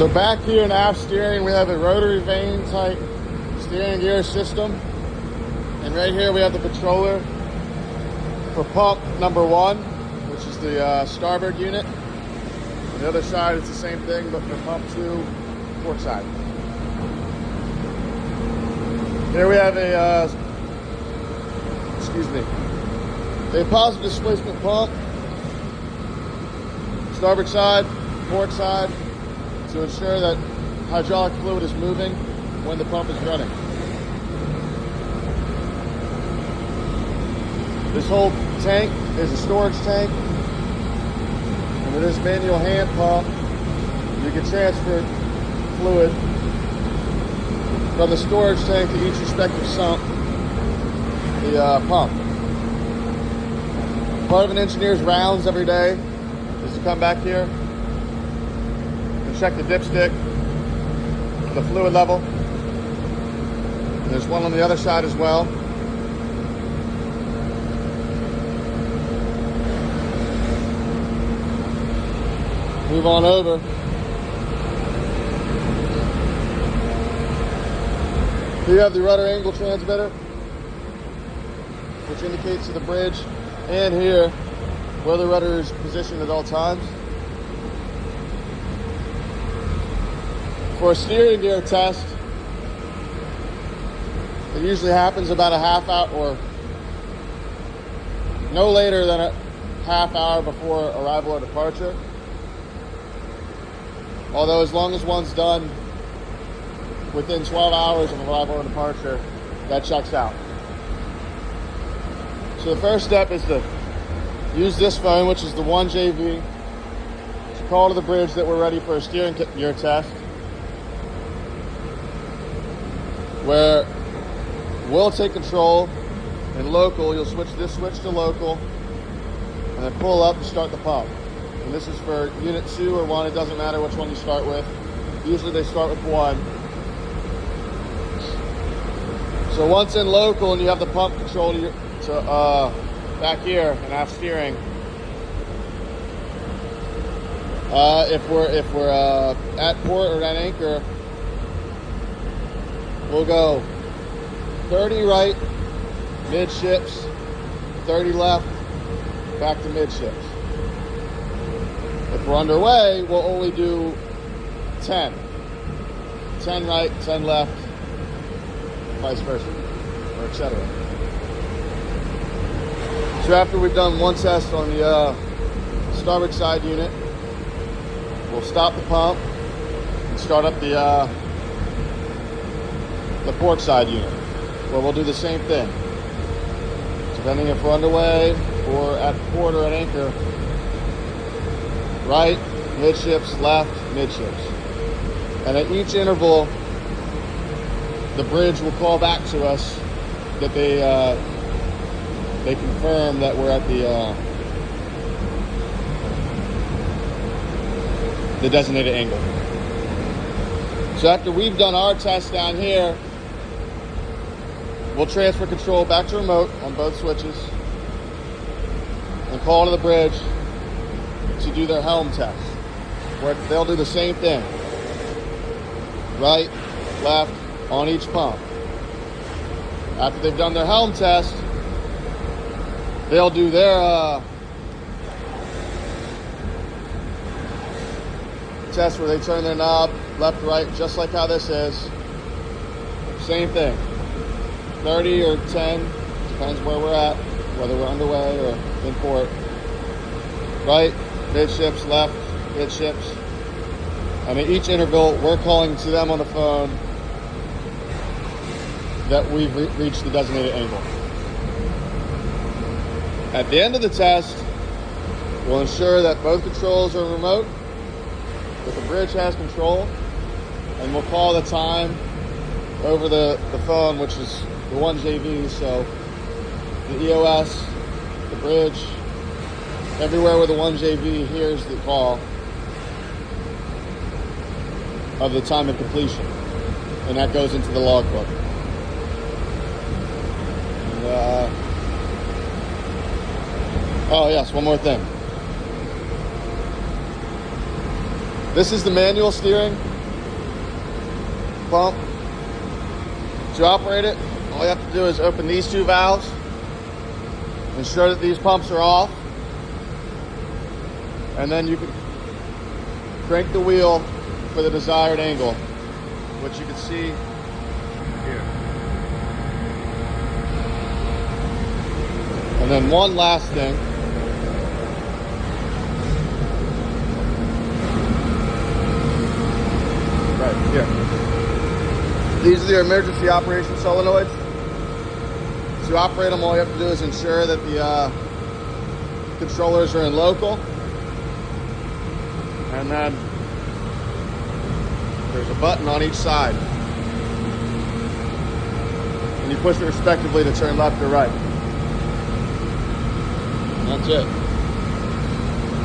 So back here in aft steering, we have a rotary vane type steering gear system. And right here we have the controller for pump number 1, which is the starboard unit. On the other side, it's the same thing, but for pump 2, port side. Here we have a positive displacement pump, starboard side, port side, to ensure that hydraulic fluid is moving when the pump is running. This whole tank is a storage tank, and with this manual hand pump, you can transfer fluid from the storage tank to each respective sump, the pump. Part of an engineer's rounds every day is to come back here and check the dipstick for the fluid level. And there's one on the other side as well. Move on over. Here you have the rudder angle transmitter, which indicates to the bridge and here where the rudder is positioned at all times. For a steering gear test, it usually happens about a half hour or no later than a half hour before arrival or departure. Although as long as one's done within 12 hours of arrival or departure, that checks out. So the first step is to use this phone, which is the 1JV, to call to the bridge that we're ready for a steering gear test, where we'll take control. In local, you'll switch this switch to local, and then pull up and start the pump. And this is for unit 2 or 1, it doesn't matter which one you start with. Usually they start with 1. So once in local and you have the pump control to back here and aft steering, if we're at port or at anchor, we'll go 30 right, midships, 30 left, back to midships. If we're underway, we'll only do 10. 10 right, 10 left, vice versa, or etc. So after we've done one test on the starboard side unit, we'll stop the pump and start up the port side unit, where we'll do the same thing. Depending if we're underway or at port or at anchor, right, midships, left, midships. And at each interval, the bridge will call back to us that they confirm that we're at the designated angle. So after we've done our test down here, we'll transfer control back to remote on both switches and call to the bridge to do their helm test, where they'll do the same thing. Right, left, on each pump. After they've done their helm test, they'll do their test where they turn their knob left, right, just like how this is. Same thing. 30 or 10, depends where we're at, whether we're underway or in port. Right, midships, left, midships. And at each interval, we're calling to them on the phone that we've reached the designated angle. At the end of the test, we'll ensure that both controls are remote, that the bridge has control, and we'll call the time over the phone, which is the 1JV, so the EOS, the bridge, everywhere where the 1JV hears the call of the time of completion, and that goes into the logbook. Oh yes, one more thing. This is the manual steering. pump. To operate it, all you have to do is open these two valves, ensure that these pumps are off, and then you can crank the wheel for the desired angle, which you can see here. And then one last thing. Right here. These are the emergency operation solenoids. To operate them, all you have to do is ensure that the controllers are in local. And then there's a button on each side. And you push it respectively to turn left or right. That's it.